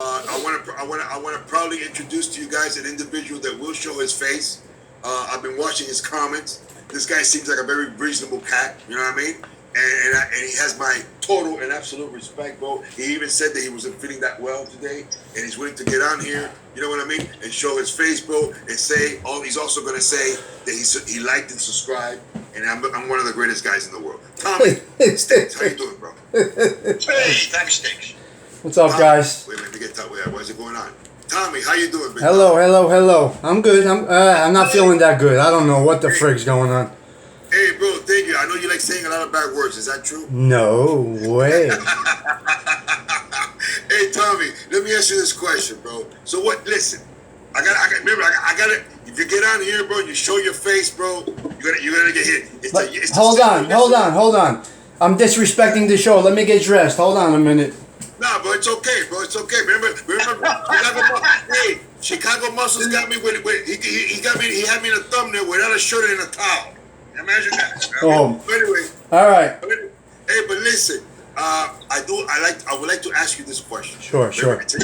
I want to proudly introduce to you guys an individual that will show his face. I've been watching his comments. This guy seems like a very reasonable cat. You know what I mean? And he has my total and absolute respect, bro. He even said that he wasn't feeling that well today, and he's willing to get on here. You know what I mean? And show his face, bro, and say. Oh, he's also gonna say that he liked and subscribed, and I'm one of the greatest guys in the world. Tommy, Sticks, how you doing, bro? Hey, thanks, Sticks. What's up, Tommy, guys? Wait a minute, get that way. What's it going on? Tommy, how you doing, big Hello, dog? hello. I'm good. I'm not feeling that good. I don't know what the frig's going on. Hey, bro, thank you. I know you like saying a lot of bad words. Is that true? No way. Hey, Tommy, let me ask you this question, bro. So what? Listen, I got it. If you get on here, bro, you show your face, bro. You're gonna get hit. Hold on. I'm disrespecting the show. Let me get dressed. Hold on a minute. Nah, bro, it's okay, bro. It's okay. Remember, Chicago Muscles got me with he got me. He had me in a thumbnail without a shirt and a towel. Imagine that. Oh. But anyway. All right. Hey, but listen. I would like to ask you this question. Sure. It's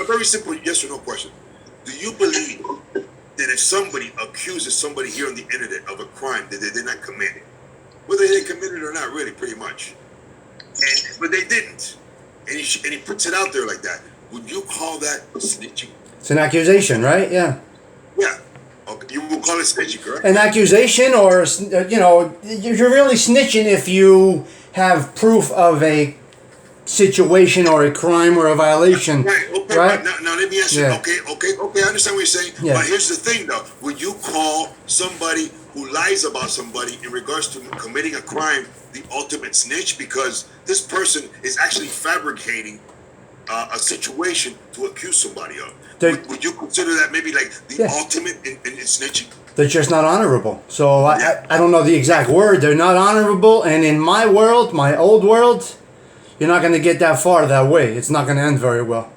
a very simple yes or no question. Do you believe that if somebody accuses somebody here on the internet of a crime that they did not commit it, whether they committed it or not, really, pretty much, but they didn't, and he puts it out there like that, would you call that snitching? It's an accusation, right? Yeah. Yeah. Okay. You will call it snitching, correct? An accusation, or you're really snitching if you have proof of a situation or a crime or a violation. Right. Okay. Right? Now let me ask you. Yeah. Okay. I understand what you're saying. Yeah. But here's the thing, though. Would you call somebody who lies about somebody in regards to committing a crime the ultimate snitch? Because this person is actually fabricating a situation to accuse somebody of. Would you consider that maybe like the ultimate in snitching? They're just not honorable. So I don't know the exact word. They're not honorable, and in my world, my old world, you're not going to get that far that way. It's not going to end very well.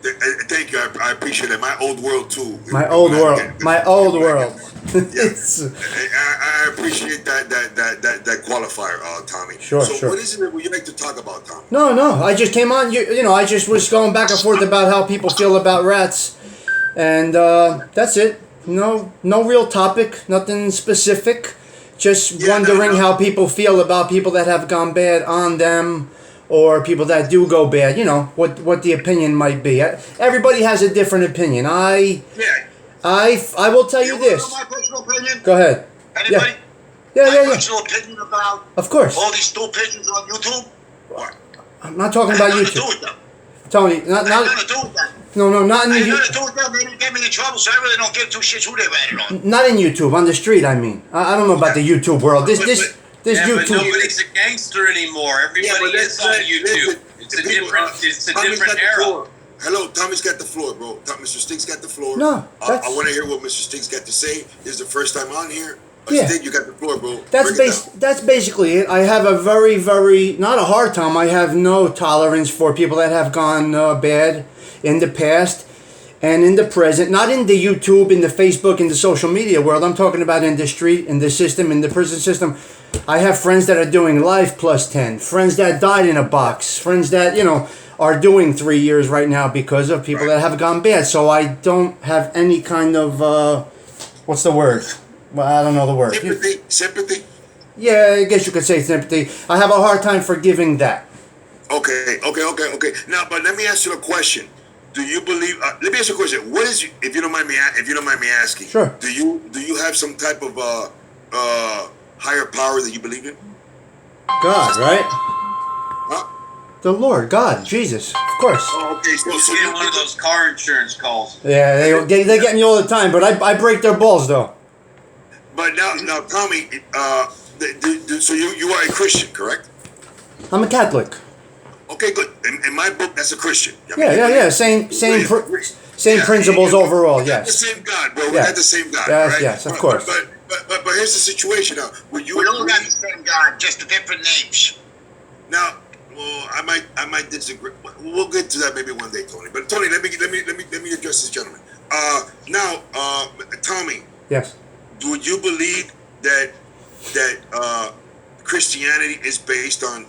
Thank you. I appreciate it. My old world too. My old world. Yes. I appreciate that qualifier, Tommy. Sure. What is it that would you like to talk about, Tommy? No. I just came on. I just was going back and forth about how people feel about rats, and that's it. No real topic. Nothing specific. Just wondering how people feel about people that have gone bad on them, or people that do go bad. What the opinion might be. Everybody has a different opinion. I will tell you this. My personal opinion? Go ahead. Anybody? Yeah. My personal opinion about Of course. all these stool pigeons on YouTube? What? I'm not talking about Nothing to do YouTube. with them. Tony, not Nothing to do with them. no, not in Nothing the to do with them. They didn't get me in trouble, so I really don't give two shits who they ratted on. not in YouTube, on the street. I mean, I don't know about the YouTube world. This But YouTube. nobody's a gangster anymore. Everybody is on YouTube. It's a different era. Hello, Tommy's got the floor, bro. Mr. Stinks got the floor. No, I want to hear what Mr. Stinks got to say. This is the first time on here. Yeah. Stink, you got the floor, bro. That's basically it. I have a very, very, not a hard time. I have no tolerance for people that have gone bad in the past and in the present. Not in the YouTube, in the Facebook, in the social media world. I'm talking about in the street, in the system, in the prison system. I have friends that are doing life plus 10. Friends that died in a box. Friends that, are doing 3 years right now because of people that have gone bad. So I don't have any kind of, what's the word? Well, I don't know the word. Sympathy? Yeah, I guess you could say sympathy. I have a hard time forgiving that. Okay. Now, but let me ask you a question. Do you believe? Let me ask you a question. What is, if you don't mind me asking? Sure. Do you have some type of higher power that you believe in? God, right? Huh? The Lord, God, Jesus, of course. Oh, okay. So You get one of those car insurance calls. Yeah, they get me all the time, but I break their balls though. But now, Tommy, so you are a Christian, correct? I'm a Catholic. Okay, good. In my book, that's a Christian. Yeah. Same principles overall. We got the Yes. same God, bro. We Yeah. got the same God, Yes, right? yes, of course. But here's the situation now. Would you We all agree? got the same God, just the different names. Now, well, I might disagree. We'll get to that maybe one day, Tony. But Tony, let me address this gentleman. Now, Tommy, Yes. do you believe that Christianity is based on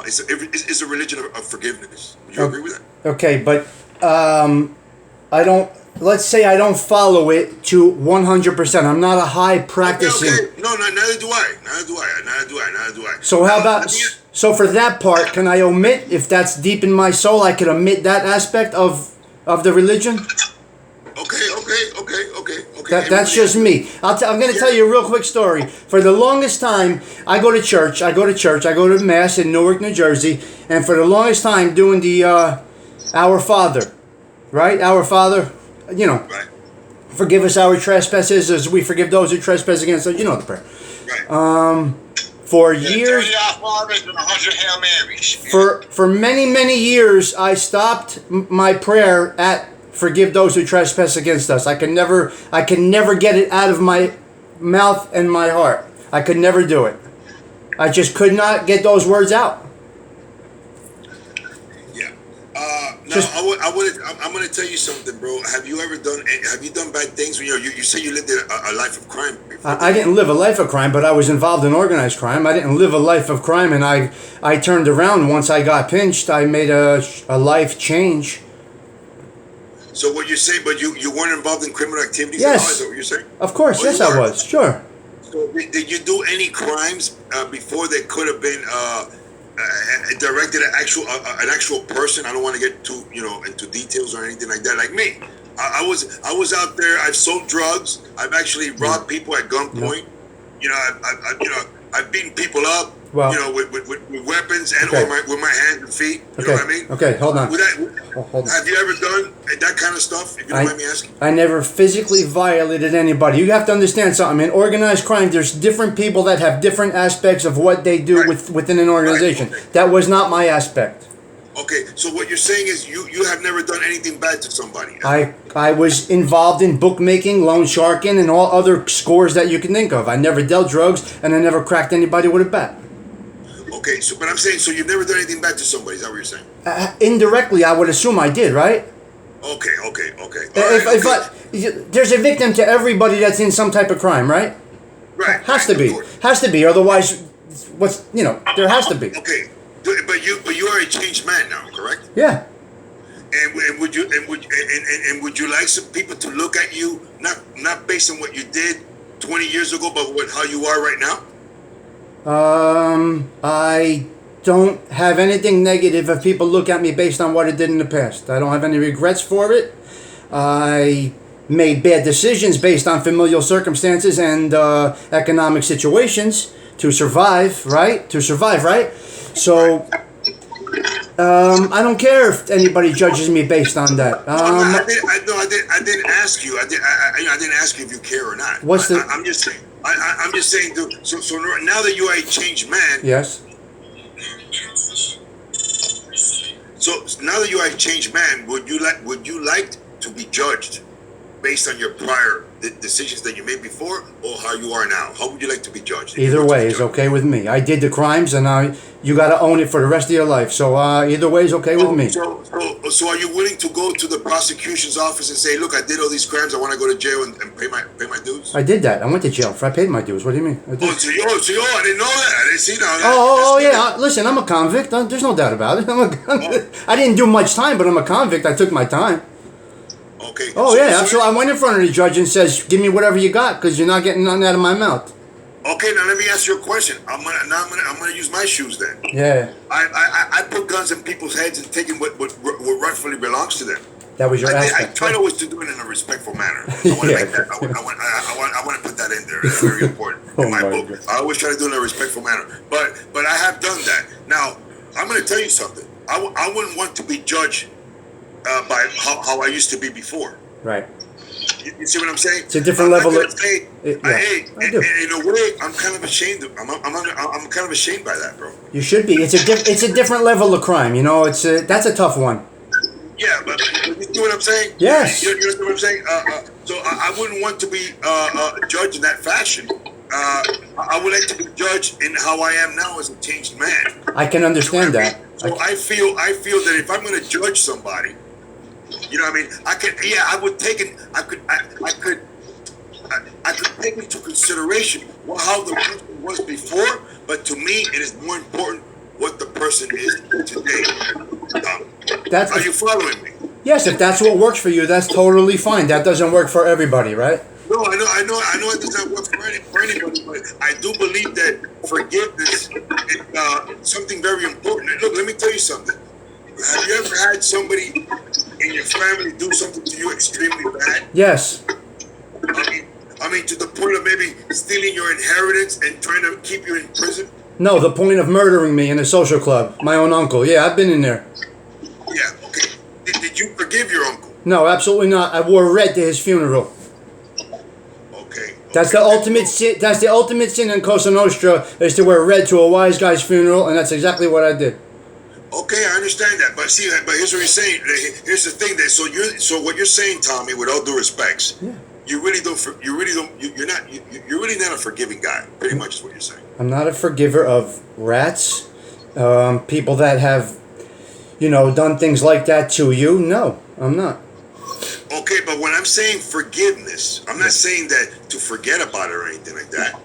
is a religion of forgiveness? Would you agree with that? Okay, but I don't. Let's say I don't follow it to 100%. I'm not a high practicing. Okay. No, neither do I. Neither do I. So how about? Let me- So for that part, can I omit if that's deep in my soul? I could omit that aspect of the religion. Okay. That's just me. I'm going to tell you a real quick story. For the longest time, I go to church. I go to mass in Newark, New Jersey, and for the longest time, doing the Our Father, right? Our Father, you know, Right. forgive us our trespasses as we forgive those who trespass against us. You know the prayer. Right. For years, 30 Our Fathers and 100 Hail Marys. for many years, I stopped my prayer at forgive those who trespass against us. I can never get it out of my mouth and my heart. I could never do it. I just could not get those words out. Yeah. No, Just- I'm gonna tell you something, bro. Have you done bad things? You say you lived a life of crime before. I didn't live a life of crime, but I was involved in organized crime. I didn't live a life of crime, and I turned around once I got pinched. I made a life change. So what you're saying, but you weren't involved in criminal activities Yes. at all, is that what you're saying? Of course, Oh, yes, you I were. was. Sure. So did you do any crimes before that could have been directed at an actual person? I don't want to get too into details or anything like that. Like me, I was out there. I've sold drugs. I've actually robbed people at gunpoint. You know, I've beaten people up. Well- with weapons and Okay. or with my hands and feet. You Okay. know what I mean? Okay. Hold on. Hold on. Have you ever done that kind of stuff? If you don't mind me asking. I never physically violated anybody. You have to understand something. In organized crime, there's different people that have different aspects of what they do Right. within an organization. Right, okay. That was not my aspect. Okay, so what you're saying is you have never done anything bad to somebody. I was involved in bookmaking, loan sharking, and all other scores that you can think of. I never dealt drugs, and I never cracked anybody with a bat. Okay, but I'm saying, so you've never done anything bad to somebody, is that what you're saying? Indirectly, I would assume I did, right? Okay. All If right, there's a victim to everybody that's in some type of crime, right? right. Has to of be. course. Has to be. Otherwise, there has to be. Okay, but you are a changed man now, correct? Yeah. And would you like some people to look at you not based on what you did 20 years ago, but how you are right now? I don't have anything negative if people look at me based on what I did in the past. I don't have any regrets for it. I made bad decisions based on familial circumstances and economic situations to survive, right? So, I don't care if anybody judges me based on that. I didn't ask you. I didn't ask you if you care or not. What's the- I'm just saying. I'm just saying. Dude, so now that you are a changed man. Yes. So now that you are a changed man, would you like to be judged based on your prior decisions that you made before, or how you are now? How would you like to be judged? Either way is okay with me. I did the crimes, and you got to own it for the rest of your life. So either way is okay with me. So are you willing to go to the prosecution's office and say, "Look, I did all these crimes. I want to go to jail and pay my dues"? I did that. I went to jail. I paid my dues. What do you mean? I did. I didn't know that. I didn't see that. Oh, yeah. Listen, I'm a convict. There's no doubt about it. I didn't do much time, but I'm a convict. I took my time. Okay. Oh, yeah. Absolutely. I went in front of the judge and says, "Give me whatever you got, because you're not getting nothing out of my mouth." Okay, now let me ask you a question. I'm gonna use my shoes then. Yeah. I put guns in people's heads and taking what rightfully belongs to them. That was your I aspect. try always to do it in a respectful manner. I want to Yeah. make that. I want to put that in there. It's very important in my book. God. I always try to do it in a respectful manner. But I have done that. Now I'm going to tell you something. I wouldn't want to be judged by how I used to be before. Right. You see what I'm saying? It's a different level of- Hey, I do. in a way, I'm kind of ashamed. I'm kind of ashamed by that, bro. You should be. It's a different level of crime. That's a tough one. Yeah, but you see what I'm saying? Yes. You understand what I'm saying? So I wouldn't want to be judged in that fashion. I would like to be judged in how I am now as a changed man. I can understand that. So I feel that if I'm going to judge somebody, you know what I mean? I would take it. I could take into consideration how the person was before, but to me, it is more important what the person is today. That's Are you following me? Yes, if that's what works for you, that's totally fine. That doesn't work for everybody, right? No, I know it does not work for anybody, but I do believe that forgiveness is something very important. And look, let me tell you something. Have you ever had somebody in your family do something to you extremely bad? Yes. I mean, to the point of maybe stealing your inheritance and trying to keep you in prison? No, the point of murdering me in a social club. My own uncle. Yeah, I've been in there. Yeah, okay. Did you forgive your uncle? No, absolutely not. I wore red to his funeral. Okay. That's the ultimate sin. That's the ultimate sin in Cosa Nostra, is to wear red to a wise guy's funeral, and that's exactly what I did. Okay, I understand that, but see, but here's what he's saying. Here's the thing that so what you're saying, Tommy, with all due respects, Yeah. you're really not a forgiving guy. Pretty much is what you're saying. I'm not a forgiver of rats, people that have, done things like that to you. No, I'm not. Okay, but when I'm saying forgiveness, I'm not saying that to forget about it or anything like that.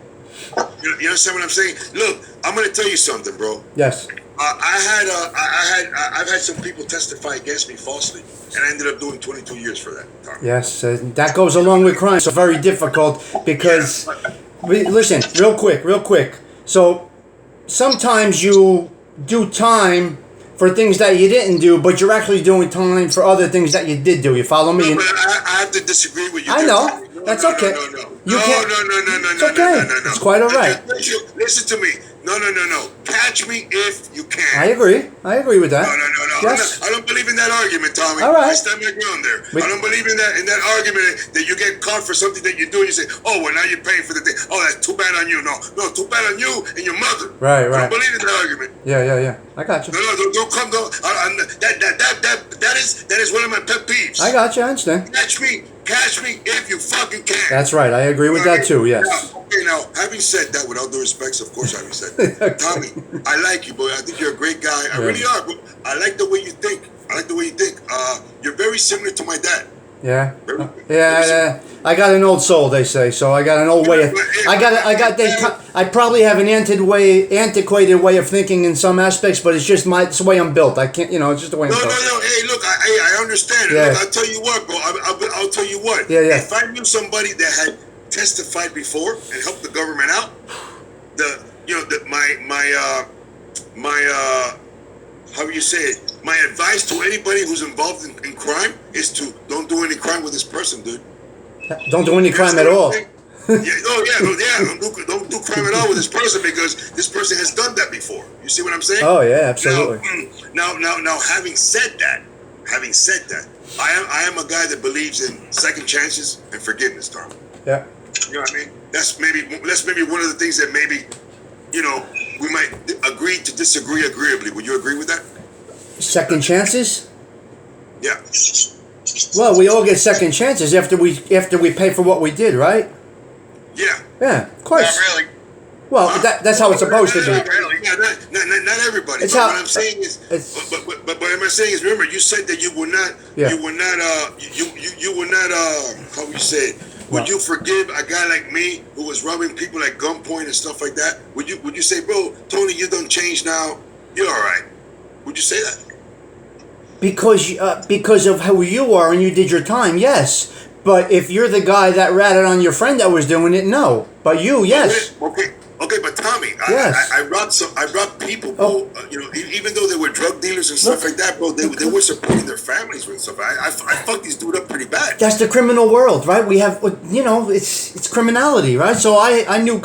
You understand what I'm saying? Look, I'm gonna tell you something, bro. Yes. I've had some people testify against me falsely, and I ended up doing 22 years for that. Tommy. Yes, that goes along with crime. So very difficult because, listen, real quick. So sometimes you do time for things that you didn't do, but you're actually doing time for other things that you did do. You follow me? No, but I have to disagree with you. I know. No, That's no, okay. No. You can't. It's okay. It's quite all right. Listen to me. No. Catch me if you can. I agree with that. No. Yes. I don't believe in that argument, Tommy. All right. I stand my ground there. But- I don't believe in that argument that you get caught for something that you do and you say, oh, well, now you're paying for the thing. Oh, that's too bad on you. No, too bad on you and your mother. Right. I don't believe in that argument. Yeah. I got you. No, don't come. That is one of my pet peeves. I got you. I understand. Catch me if you fucking can. That's right. I agree with that too. Yes. Okay, now, having said that, with all due respects, of course, having said that, Tommy, I like you, boy. I think you're a great guy. I really are, bro. I like the way you think. You're very similar to my dad. Yeah. Very Yeah. I got an old soul, they say. So I got an old way of. I probably have an antiquated way of thinking in some aspects, but it's just it's the way I'm built. I can't. It's just the way I'm built. No. Hey, look, I understand. Yeah. Look, I'll tell you what, bro. I'll tell you what. Yeah. If I knew somebody that had testified before and helped the government out, how do you say it? My advice to anybody who's involved in crime is to don't do any crime with this person, dude. Don't do any crime at all. Don't do crime at all with this person because this person has done that before. You see what I'm saying? Oh yeah, absolutely. Now, having said that, I am a guy that believes in second chances and forgiveness, Tom. Yeah. You know what I mean? That's maybe one of the things that maybe, we might agree to disagree agreeably. Would you agree with that? Second chances? Yeah. Well, we all get second chances after we pay for what we did, right? Yeah. Yeah, of course. Not really. Well, that's how it's supposed to Not be. really. Yeah, not everybody. It's But how- what I'm saying is, it's- but what I'm saying is, remember, you said that you would not, Yeah. you would not, how would you say it? Would you forgive a guy like me who was robbing people at gunpoint and stuff like that? Would you say, bro, Tony, you done changed now? You're all right. Would you say that? Because of who you are and you did your time, yes. But if you're the guy that ratted on your friend that was doing it, no. But you, yes. Okay, but Tommy, Yes. I robbed people, bro. Even though they were drug dealers and stuff like that, bro, they were supporting their families and stuff. I fucked these dude up pretty bad. That's the criminal world, right? We have, it's criminality, right? So I knew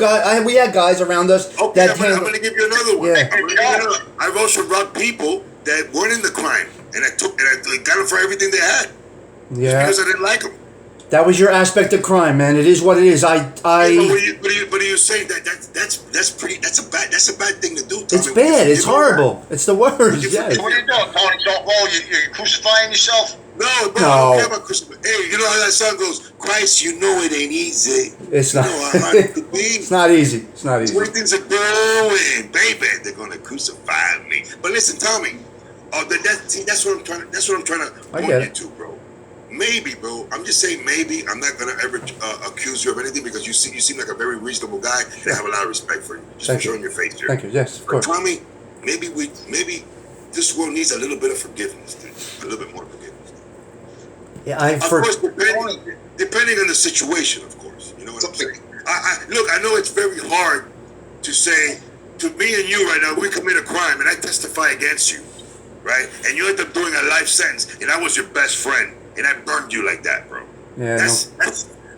we had guys around us Okay, that I'm gonna give you another one. Yeah. I've also robbed people that weren't in the crime, and I got them for everything they had. Yeah. Because I didn't like them. That was your aspect of crime, man. It is what it is. But are you saying that's a bad thing to do, Tommy? It's bad. It's horrible. It's the worst. Yes. What are you doing, Tony? So, you're crucifying yourself? No, I No. don't care about Christmas. Hey, you know how that song goes? Christ, you know it ain't easy. It's not. You know how hard it could be. It's not easy. It's not easy. The way things are going, baby, they're gonna crucify me. But listen, Tommy, that's what I'm trying to I point get you it. to, bro. Maybe, bro. I'm just saying maybe. I'm not gonna ever accuse you of anything because you seem like a very reasonable guy, and I have a lot of respect for you. Just Thank for you. showing your face here. Thank you. Yes, of But course. Tommy, maybe this world needs a little bit of forgiveness, dude. A little bit more forgiveness. Of course, depending on the situation, of course. You know what I'm saying? Look, I know it's very hard to say to me and you right now, we commit a crime and I testify against you, right? And you end up doing a life sentence, and I was your best friend, and I burned you like that, bro. Yeah, that's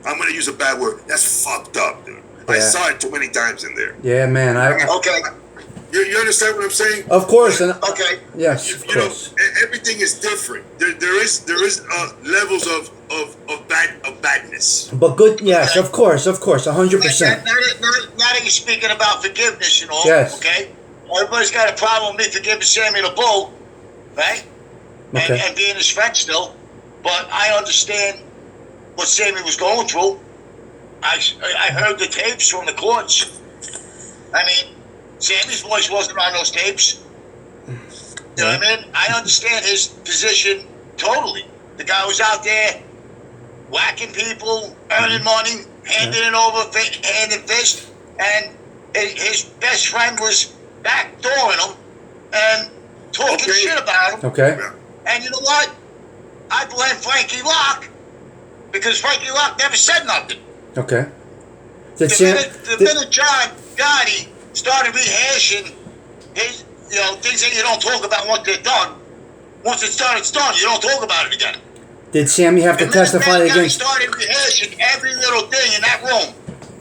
I'm gonna use a bad word. That's fucked up, dude. Yeah. I saw it too many times in there. Yeah, man. Okay. You understand what I'm saying? Of course. And Okay. yes, You of know, course. everything is different. There is levels of badness. But good. Yes, of course, 100%. Now that you're speaking about forgiveness and all, Yes. okay? Everybody's got a problem with me forgiving Sammy the Bull, right? Okay. And being his friend still. But I understand what Sammy was going through. I heard the tapes from the courts. I mean, Sammy's voice wasn't on those tapes. You know what I mean? I understand his position totally. The guy was out there whacking people, earning money, handing it over hand and fist, and his best friend was backdooring him and talking shit about him. Okay. And you know what? I blame Frankie Locke because Frankie Locke never said nothing. Okay. The minute John Gotti started rehashing his, things that you don't talk about once they're done. Once it's done, it's done. You don't talk about it again. Did Sammy have to testify He against? started rehashing every little thing in that room.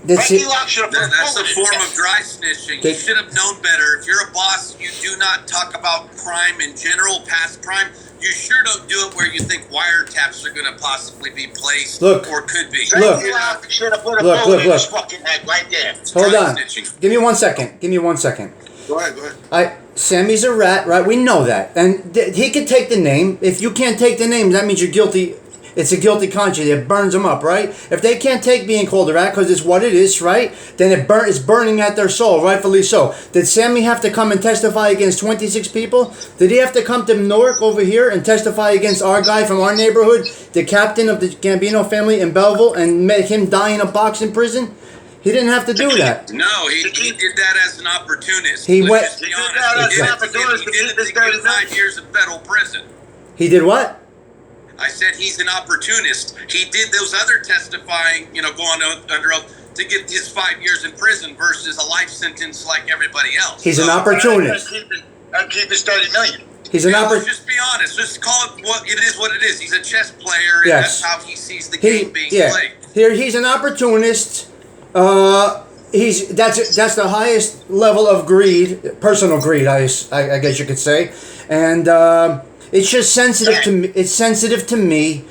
Did Frankie Sa- Locke should have That's a form of dry snitching. You should have known better. If you're a boss, you do not talk about crime in general, past crime. You sure don't do it where you think wiretaps are going to possibly be placed Look. or could be. Look. Frankie Locke should have put a Look, bullet in look. his fucking head right there. Hold Dry on. snitching. Give me 1 second. Go ahead. Sammy's a rat, right? We know that, and he can take the name. If you can't take the name, that means you're guilty. It's a guilty conscience. It burns them up, right? If they can't take being called a rat because it's what it is, right? Then it's burning at their soul, rightfully so. Did Sammy have to come and testify against 26 people? Did he have to come to Newark over here and testify against our guy from our neighborhood, the captain of the Gambino family in Belleville, and make him die in a box in prison? He didn't have to do that. No, he did that as an opportunist. He Let's went- just be He did honest. that as He an did it opportunist to to keep his get 5 30 years in federal prison. He did what? I said he's an opportunist. He did those other testifying, going under oath to get his 5 years in prison versus a life sentence like everybody else. He's an opportunist. And keep his 30 million. He's an Let's opportunist. just be honest. Just call it what it is. What it is. He's a chess player, and Yes. that's how he sees the game being played. Here he's an opportunist. That's the highest level of greed, personal greed, I guess you could say, and it's just sensitive to me. It's sensitive to me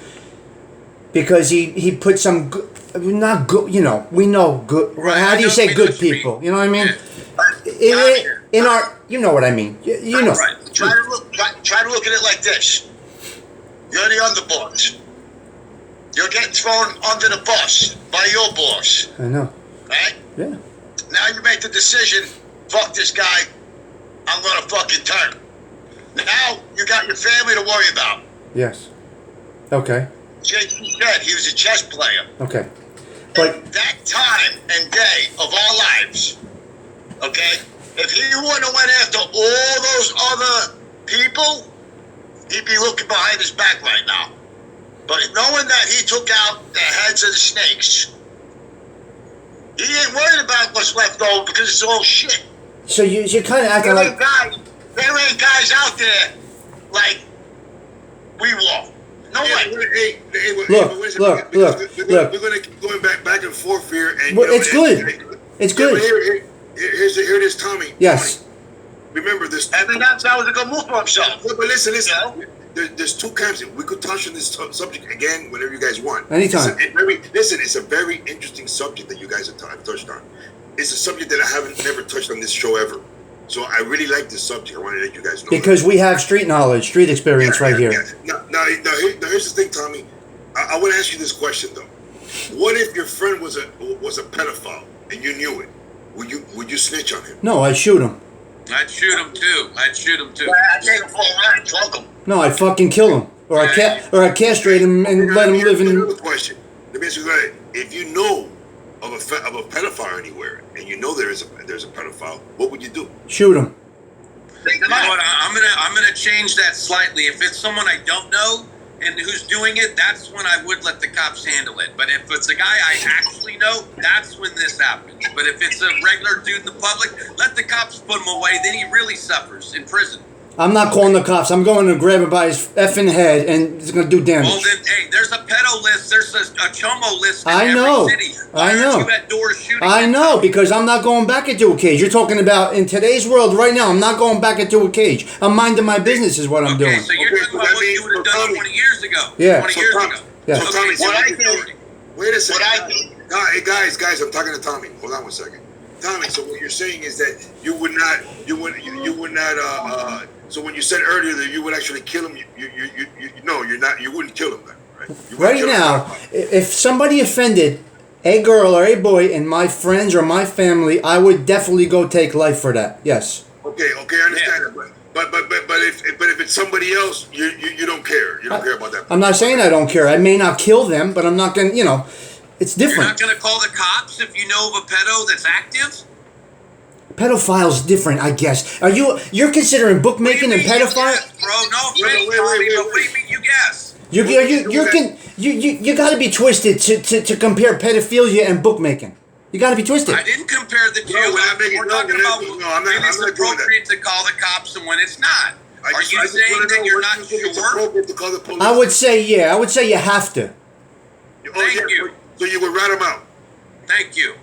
because he put some not good. We know good. Right, How do you say we know good what you mean. people? You know what I mean? Yeah. In our, you know what I mean. You know. Right. Try to look at it like this. You're the underboss. You're getting thrown under the bus by your boss, I know. right? Yeah. Now you make the decision, fuck this guy, I'm gonna fucking turn. Now you got your family to worry about. Yes. Okay. JT said he was a chess player. Okay. But At that time and day of our lives, okay, if he wouldn't have went after all those other people, he'd be looking behind his back right now. But knowing that he took out the heads of the snakes, he ain't worried about what's left over because it's all shit. so you're kind of acting There ain't like guys out there like we were. No way. Look. We're gonna keep going back and forth here, and Well, it's good. It's Yeah, good. but here it is, Tommy. Yes. Tommy, remember this. I mean, that was a good move for himself. But listen. You know? There's two kinds. We could touch on this subject again whenever you guys want. Anytime. It's a very interesting subject that you guys have touched on. It's a subject that I haven't never touched on this show ever. So I really like this subject. I want to let you guys know. Because we have street knowledge, street experience right here. Now, here's the thing, Tommy. I want to ask you this question though. What if your friend was a pedophile and you knew it? Would you snitch on him? No, I'd shoot him. I'd shoot him too. I take him for a ride, drunk him. No, I'd fucking kill him. Or I castrate him and let him live in. Another question. Let me ask you that. If you know of a pedophile anywhere and you know there's a pedophile, what would you do? Shoot him. Take You him know out. what? I'm gonna change that slightly. If it's someone I don't know, and who's doing it, that's when I would let the cops handle it. But if it's a guy I actually know, that's when this happens. But if it's a regular dude in the public, let the cops put him away. Then he really suffers in prison. I'm not calling the cops. I'm going to grab him by his effing head, and it's going to do damage. Well, then, hey, there's a pedo list. There's a chomo list in I every know. city. I know. Aren't you at doors shooting? I know, because I'm not going back into a cage. You're talking about in today's world right now. I'm not going back into a cage. I'm minding my business is what I'm doing. So you're Okay, talking so about that what you means would have for done Tommy. 20 years ago. Yeah. 20 So years Tommy- ago. Yeah. So Tommy, Okay, what I so think- wait a second. What I think- Hey guys, I'm talking to Tommy. Hold on one second. Tommy, so what you're saying is that you would not. So when you said earlier that you would actually kill him, no, you're not. You wouldn't kill him then, right? You wouldn't Right kill him. now, if somebody offended a girl or a boy in my friends or my family, I would definitely go take life for that. Yes. Okay, I understand that, but if it's somebody else, you don't care. You don't care about that. I'm not saying I don't care. I may not kill them, but I'm not going to, it's You're different. not going to call the cops if you know of a pedo that's active? Pedophile's different, I guess. You're considering bookmaking and What do you mean you pedophile? guess, bro, no Wait, offense, wait, Tommy, wait, but what do you mean you guess? You got to be twisted to compare pedophilia and bookmaking. You got to be twisted. I didn't compare the two. No, we're not making- We're no, talking we're not- about no, I'm not- when I'm it's not doing that. appropriate to call the cops and when it's not. I Are just you wanna saying know that you're when not you think it's sure? appropriate to call the police. I would say you have to. Thank you. So you would rat him out. Thank you.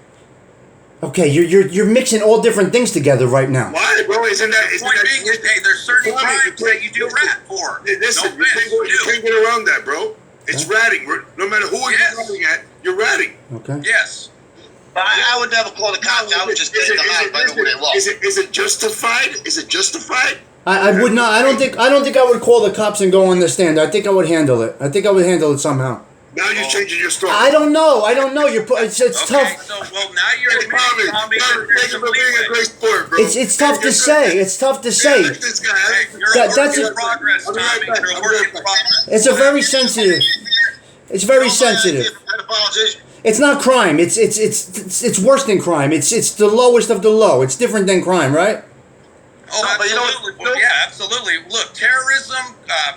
Okay, you're mixing all different things together right now. Why, bro? Isn't that? Point being is, hey, there's certain Tommy, crimes that you do rat for. Hey, listen, No you offense, you you can't get around that, bro. It's ratting. No matter who Yes. you're ratting at, you're ratting. Okay. Yes. But I would never call the cops. I would just get them out by the way they walk. Is it justified? Is it justified? I would not. I don't think I would call the cops and go on the stand. I think I would handle it. I think I would handle it somehow. Now you're changing your story. I don't know. You're it's Okay, tough. so, well, now you're Hey, admitting, Tommy, that Thank there's you some for being a leeway. great sport, bro. It's tough to say. It's tough to Yeah, say. look at this guy. Hey, you're a That's work a- in progress, I'll be right Tommy. back. You're a I'll be work right in back. progress. It's a very sensitive. It's very sensitive. It's not crime. It's worse than crime. It's the lowest of the low. It's different than crime, right? Oh, No, but you know- absolutely. Well, yeah, absolutely. Look, terrorism,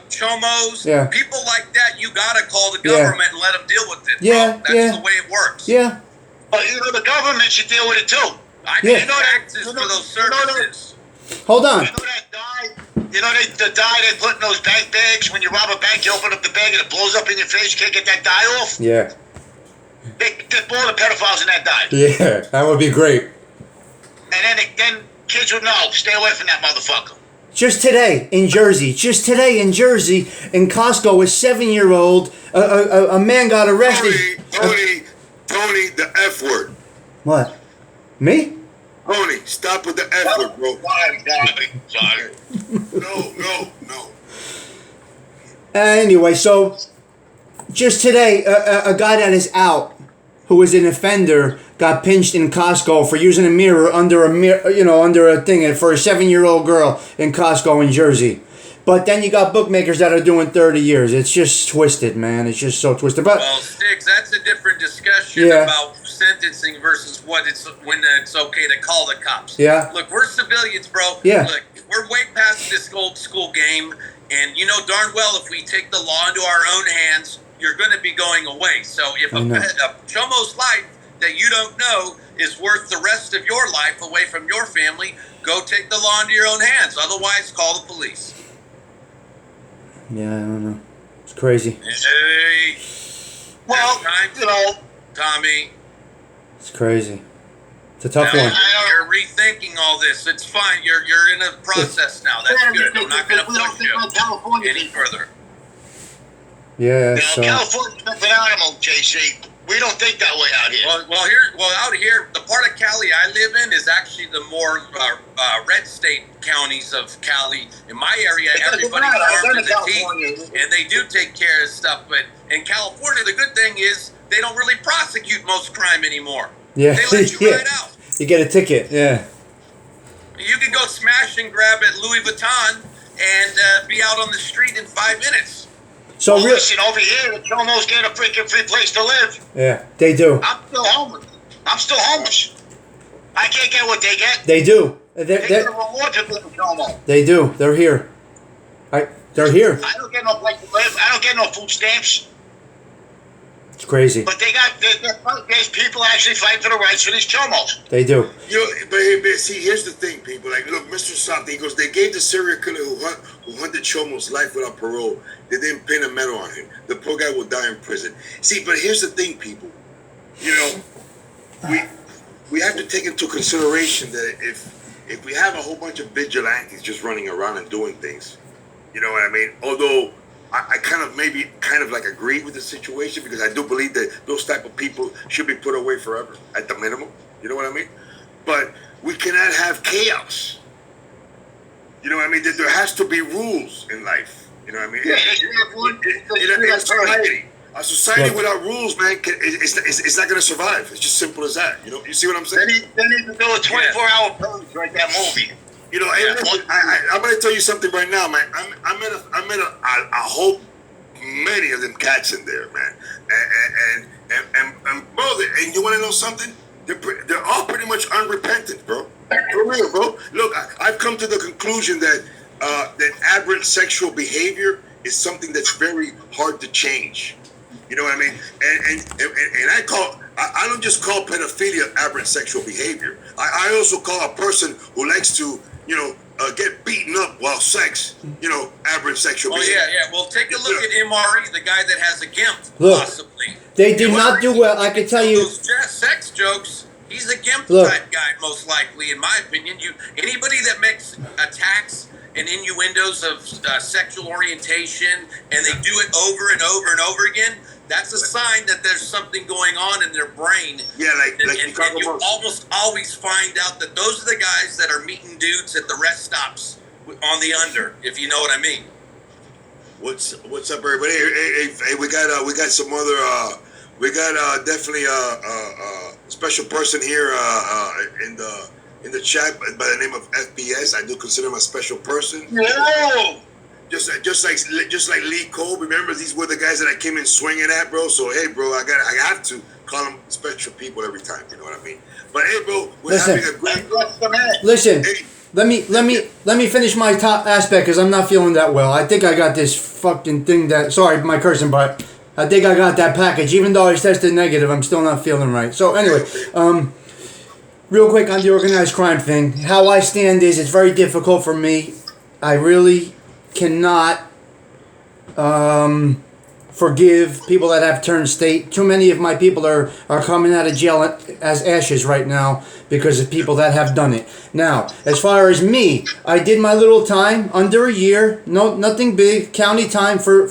chomos, Yeah. people like that, you got to call the Yeah. government and let them deal with it. Yeah, bro. That's yeah. the way it works. Yeah. But the government should deal with it too. I Yeah. pay You know that- taxes you for know- those you know that- services. Hold on. You know that dye? You know the dye they put in those bank bags? When you rob a bank, you open up the bag and it blows up in your face. You can't get that dye off. Yeah. They put all the pedophiles in that dye. Yeah. That would be great. And then kids would know. Stay away from that motherfucker. Just today in Jersey, in Costco, a 7-year-old, a man got arrested. Tony, the F word. What? Me? Tony, stop with the F word, bro. Sorry. No. Anyway, so just today, a guy that is out, who is an offender, got pinched in Costco for using a mirror under a thing for a 7-year-old girl in Costco in Jersey. But then you got bookmakers that are doing 30 years. It's just twisted, man. It's just so twisted. But Well, Sticks, that's a different discussion Yeah. about sentencing versus when it's okay to call the cops. Yeah. Look, we're civilians, bro. Yeah. Look, we're way past this old school game, and you know darn well if we take the law into our own hands, you're going to be going away. So if I know. a chomo's life that you don't know is worth the rest of your life away from your family, go take the law into your own hands. Otherwise, call the police. yeah, I don't know. It's crazy. Hey, Well, you know, Tommy. It's crazy. It's a tough Now, one. you're rethinking all this. It's fine. You're in a process now. That's good. I'm not going to push you any further. Yeah. Now, So California's an animal, JC. We don't think that way out here. Out here, the part of Cali I live in is actually the more red state counties of Cali. In my area, It doesn't everybody's matter. I've armed been to to the California. teeth, and they do take care of stuff. But in California, the good thing is they don't really prosecute most crime anymore. yeah, They let you yeah. ride out. You get a ticket. Yeah. You can go smash and grab at Louis Vuitton and be out on the street in 5 minutes. So Well, real. listen, over here, the chomos get a freaking free place to live. Yeah, they do. I'm still homeless. I can't get what they get. They do. They get a reward to be a chomo. They do. They're here. They're here. I don't get no place to live. I don't get no food stamps. It's crazy. But there's people actually fighting for the rights for these chomos. They do. You know, but see, here's the thing, people. Like, look, Mr. Softy, he goes, they gave the serial killer who hunted Chomo's life without parole. They didn't pin a medal on him. The poor guy will die in prison. See, but here's the thing, people. You know, we have to take into consideration that if we have a whole bunch of vigilantes just running around and doing things, you know what I mean? Although I kind of like agree with the situation, because I do believe that those type of people should be put away forever at the minimum. You know what I mean? But we cannot have chaos. You know what I mean? There has to be rules in life. You know what I mean? A society without rules, man, it's not going to survive. It's just simple as that. You know, you see what I'm saying? They need to do a 24-hour purge like that movie. You know, I'm going to tell you something right now, man. I met a whole many of them cats in there, man. And bro, and you want to know something? They're all pretty much unrepentant, bro. For real, bro. Look, I've come to the conclusion that that aberrant sexual behavior is something that's very hard to change. You know what I mean? And I don't just call pedophilia aberrant sexual behavior. I also call a person who likes to, get beaten up while sex, aberrant sexual behavior. Yeah. Well, take a look at MRE, the guy that has a gimp, Look, possibly. They did not do well. I can tell you. Those sex jokes. He's a gimp Look. type guy, most likely, in my opinion. Anybody that makes attacks and innuendos of sexual orientation, and they do it over and over and over again, that's a sign that there's something going on in their brain. Yeah, and you almost always find out that those are the guys that are meeting dudes at the rest stops on the under, if you know what I mean. What's up, everybody? Hey, we got some other. We got definitely a special person here in the chat by the name of FPS. I do consider him a special person. Whoa! Just like Lee Cole. Remember, these were the guys that I came in swinging at, bro. So hey, bro, I have to call them special people every time. You know what I mean? But hey, bro, we're having a great. Listen. Hey, Let me finish my top aspect, because I'm not feeling that well. I think I got this fucking thing that. Sorry, my cursing, but I think I got that package. Even though I tested negative, I'm still not feeling right. So anyway, real quick on the organized crime thing. How I stand is it's very difficult for me. I really cannot forgive people that have turned state. Too many of my people are coming out of jail as ashes right now because of people that have done it. Now, as far as me, I did my little time, under a year, nothing big, county time for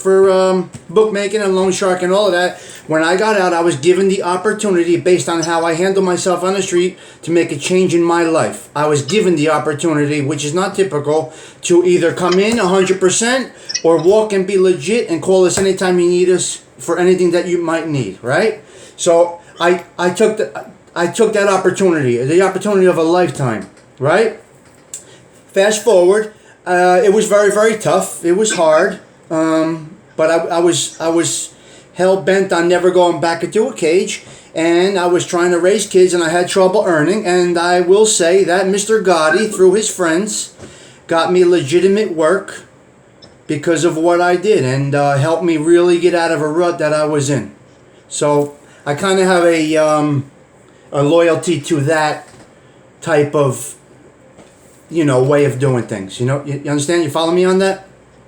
bookmaking and loan shark and all of that. When I got out, I was given the opportunity, based on how I handle myself on the street, to make a change in my life. I was given the opportunity, which is not typical, to either come in 100% or walk and be legit and call us anytime you need us for anything that you might need, right? So I took that opportunity, the opportunity of a lifetime, right? Fast forward, it was very, very tough. It was hard, but I was hell bent on never going back into a cage, and I was trying to raise kids, and I had trouble earning. And I will say that Mr. Gotti, through his friends, got me legitimate work because of what I did, and helped me really get out of a rut that I was in. So I kind of have a loyalty to that type of, way of doing things. You understand? You follow me on that?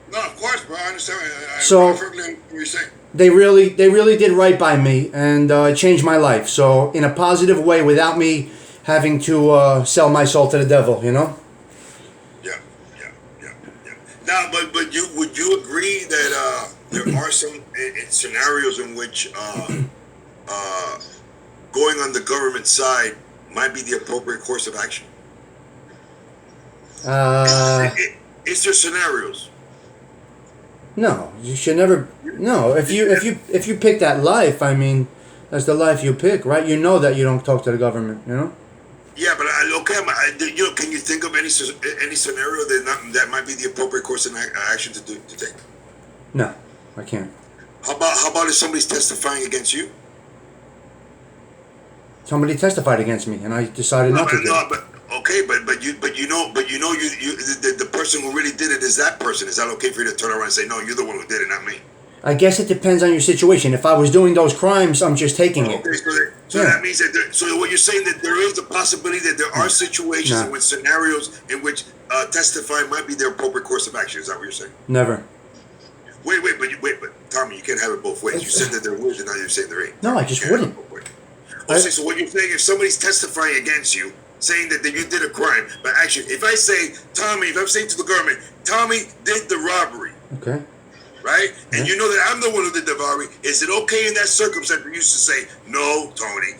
No, of course, bro. I understand. So, what you're saying. They really did right by me, and changed my life. So in a positive way, without me having to sell my soul to the devil. Yeah. Now, but would you agree that there are some scenarios in which going on the government side might be the appropriate course of action? Is there scenarios? No, you should never. No, if you pick that life, I mean, that's the life you pick, right? You know that you don't talk to the government, Yeah, but can you think of any scenario that might be the appropriate course of action to take? No, I can't. How about if somebody's testifying against you? Somebody testified against me, and I decided not to do it. But Okay, but you know the person who really did it is that person. Is that okay for you to turn around and say, no, you're the one who did it, not me? I guess it depends on your situation. If I was doing those crimes, I'm just taking it. Okay, so Yeah. that means that so what you're saying that there is a possibility that there are situations No. and with scenarios in which testifying might be the appropriate course of action. Is that what you're saying? Never. Wait, but Tommy, you can't have it both ways. You said that there was, and now you're saying there ain't. No, I just You can't have wouldn't. it both ways. Okay, so what you're saying, if somebody's testifying against you, saying that you did a crime, but actually, if I say, Tommy, if I'm saying to the government, Tommy did the robbery, Okay. right? And Yeah. you know that I'm the one who did the robbery. Is it okay in that circumstance for you to say, no, Tony,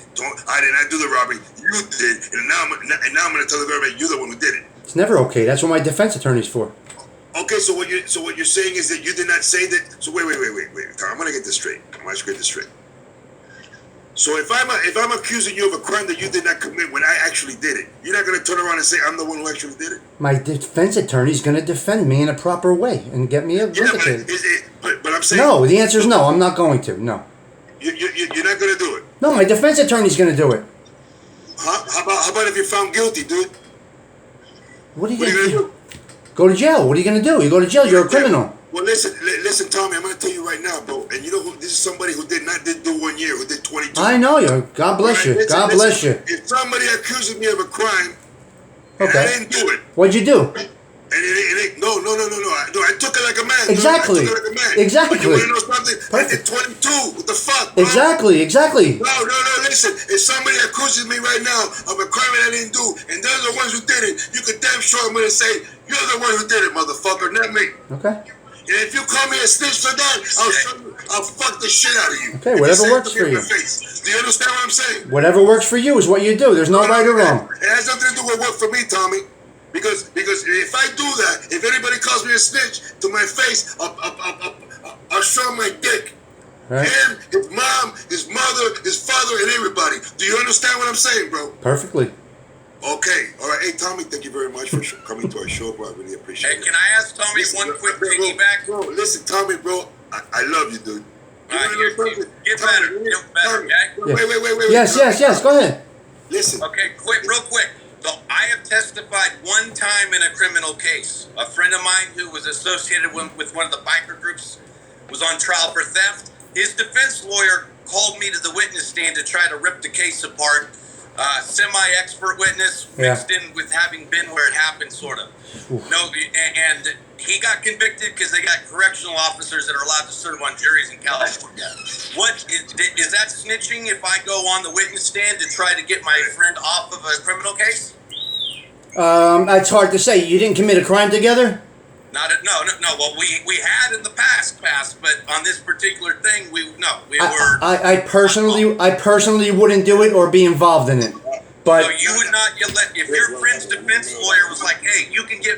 I did not do the robbery. You did, and now I'm going to tell the government you're the one who did it. It's never okay. That's what my defense attorney's for. Okay, so what you're saying is that you did not say that. So wait, Tom, I'm going to get this straight. I'm going to get this straight. So if I'm accusing you of a crime that you did not commit when I actually did it, you're not going to turn around and say I'm the one who actually did it. My defense attorney's going to defend me in a proper way and get me Yeah, vindicated. but I'm saying No, the answer is no. I'm not going to. No. you're not going to do it. No, my defense attorney's going to do it. Huh? How about if you're found guilty, dude? What are you What are going you to gonna do? Go to jail. What are you going to do? You go to jail. You're a criminal. Well, listen, Tommy. I'm going to tell you right now, bro. And you know who? This is somebody who did 1 year, who did 22. I know you. God bless you. Listen, God bless you. If somebody accuses me of a crime, and I Okay. didn't do it, What'd you do? and no, I took it like a man. dude. Exactly. I took it like a man. Exactly. But you want to know something? I did Perfect. 22. What the fuck, bro? Exactly. No, listen. If somebody accuses me right now of a crime that I didn't do, and they're the ones who did it, you could damn sure I'm gonna say, you're the one who did it, motherfucker, not me. Okay. And if you call me a snitch for that, I'll fuck the shit out of you. Okay, If whatever say it works to me for in you. my face. Do you understand what I'm saying? Whatever works for you is what you do. There's no right or wrong. It has nothing to do with what for me, Tommy. Because if I do that, if anybody calls me a snitch to my face, I'll show my dick. Right? Him, his mom, his mother, his father, and everybody. Do you understand what I'm saying, bro? Perfectly. Okay. All right. Hey, Tommy, thank you very much for coming to our show, bro. I really appreciate Hey, it. can I ask Tommy one quick piggyback? Bro, listen, Tommy, bro. I love you, dude. All right, get better. Get better, okay? Wait. Yes, Tommy, yes. Go ahead. Listen. Okay, real quick. So I have testified one time in a criminal case. A friend of mine who was associated with one of the biker groups was on trial for theft. His defense lawyer called me to the witness stand to try to rip the case apart. Semi-expert witness mixed in with having been where it happened, sort of. No, and he got convicted because they got correctional officers that are allowed to serve on juries in California. What is that snitching if I go on the witness stand to try to get my friend off of a criminal case? That's hard to say. You didn't commit a crime together? No. Well, we had in the past, but on this particular thing, we were. I personally wouldn't do it or be involved in it. But So you would not if your friend's defense lawyer was like, "Hey, you can get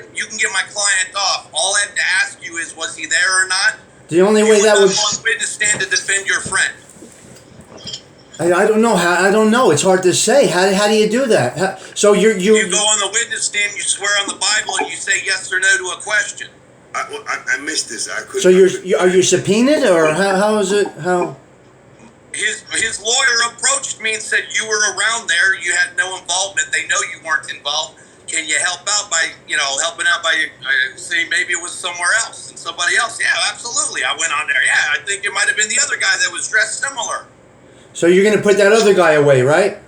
my client off." All I have to ask you is, was he there or not? the only You way that not would go on witness stand to defend your friend. I don't know how. I don't know. It's hard to say. How do you do that? So You go on the witness stand, you swear on the Bible, and you say yes or no to a question. I missed this. I couldn't. So are you subpoenaed or how is it? How? His lawyer approached me and said, "You were around there. You had no involvement. They know you weren't involved. Can you help out by helping out by saying maybe it was somewhere else and somebody else?" Yeah, absolutely. I went on there. Yeah, I think it might have been the other guy that was dressed similar. So you're gonna put that other guy away, right?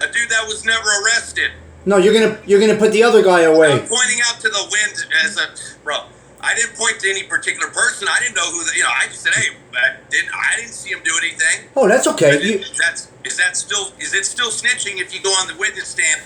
A dude that was never arrested. No, you're gonna put the other guy away. I'm pointing out to the wind as a bro. I didn't point to any particular person. I didn't know who I just said, "Hey, I didn't see him do anything." Oh, that's okay. Is it still snitching if you go on the witness stand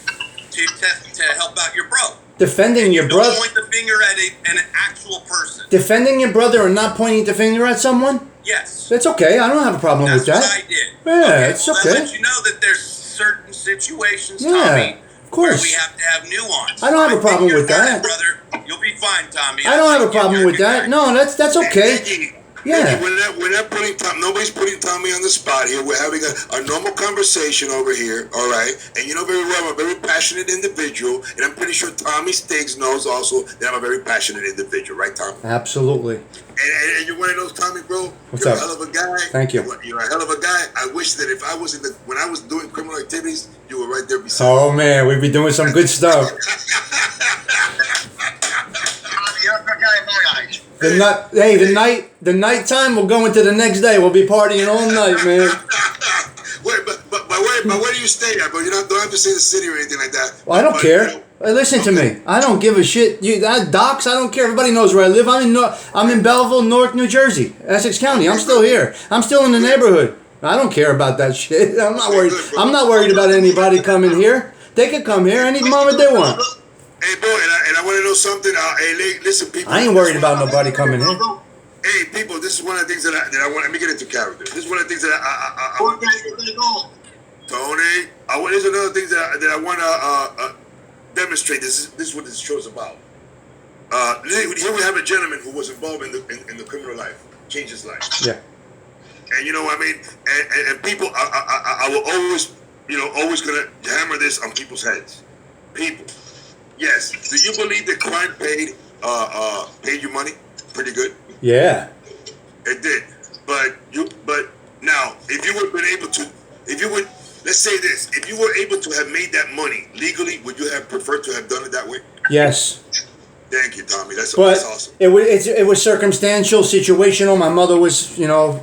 to help out your bro? Defending your Don't brother. point the finger at an actual person. Defending your brother and not pointing the finger at someone. Yes. That's okay. I don't have a problem That's with what that. I did. Yeah, it's That okay. lets you know that there's certain situations, Yeah, Tommy, of course. where we have to have nuance. I don't have a think problem you're with that. brother. You'll be fine, Tommy. I don't have a think problem you're with good that. guy. No, that's okay. Yeah. We're not putting Tom. Nobody's putting Tommy on the spot here. We're having a normal conversation over here. All right. And you know very well I'm a very passionate individual, and I'm pretty sure Tommy Stiggs knows also that I'm a very passionate individual, right, Tom? Absolutely. And you're one of those, Tommy, bro. What's you're up? a hell of a guy. Thank you. You're a hell of a guy. I wish that if I was when I was doing criminal activities, you were right there beside Oh man, we'd be doing some good stuff. You're a good guy in my eyes. The nighttime we'll go into the next day. We'll be partying all night, man. Wait, but where do you stay at, bro? You don't have to say the city or anything like that. Well, I don't But, care. you know, Hey, listen to me. I don't give a shit. Docs, I don't care. Everybody knows where I live. I'm in Belleville, North New Jersey, Essex County. I'm still here. I'm still in the neighborhood. I don't care about that shit. I'm not worried. I'm not worried about anybody coming here. They can come here any moment they want. Hey, bro, and I want to know something. Hey, listen, people. I ain't worried about nobody coming here. Hey, people, this is one of the things that I want. Let me get into character. This is one of the things that I Tony, there's another thing that I want to demonstrate. This is what this show's about. Here we have a gentleman who was involved in the criminal life, changed his life. Yeah. And you know what I mean? And people, I will always, always gonna hammer this on people's heads. People, yes. Do you believe that crime paid you money? Pretty good. Yeah. It did. But now, if you would have been able to, let's say this, if you were able to have made that money legally, would you have preferred to have done it that way? Yes. Thank you, Tommy. That's But awesome. it was circumstantial, situational. My mother was,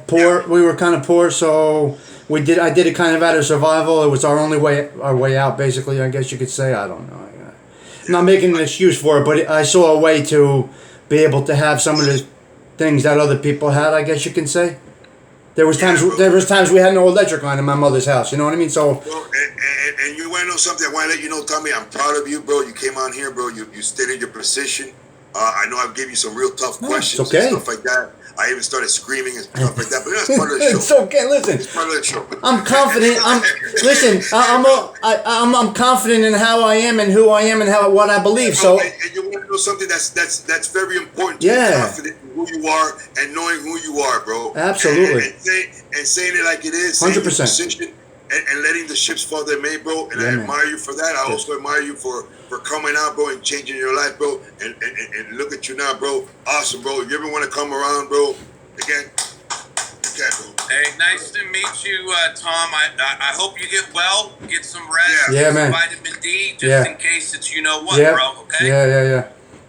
poor. Yeah. We were kind of poor, so I did it kind of out of survival. It was our way out, basically. I guess you could say. I don't know. I'm not making an excuse for it, but I saw a way to be able to have some of the things that other people had. I guess you can say. There was times we had no electric line in my mother's house. You know what I mean? So. Well, and you want to know something? I want to let you know, Tommy. I'm proud of you, bro. You came on here, bro. You stated your position. I know I gave you some real tough questions it's okay. and stuff like that. I even started screaming and stuff like that. But that's part of the show. It's okay. Listen. It's part of the show. I'm confident. I'm confident in how I am and who I am and what I believe. So. And you want to know something that's very important. To Yeah. be confident in who you are and knowing who you are, bro. Absolutely. And saying it like it is. saying your 100%. position and letting the ships fall they may, bro. And Yeah, I man. admire you for that. I also admire you for coming out, bro, and changing your life, bro. And look at you now, bro. Awesome, bro. If you ever want to come around, bro, again, you can, bro. Hey, nice to meet you, Tom. I hope you get well, get some rest, Yeah, get man. some vitamin D, just Yeah. in case it's you know what, Yeah. bro. Okay. Yeah.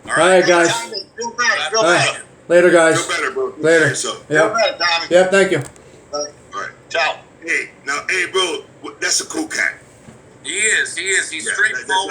All All right, guys. Feel better. Feel All better. right. Later, guys. Feel better, bro. Take Later. care of yourself. Feel Yep. better, Tommy. Yep. Thank you. All right. Ciao. Hey, bro, that's a cool cat. He is. He's Yeah, straightforward.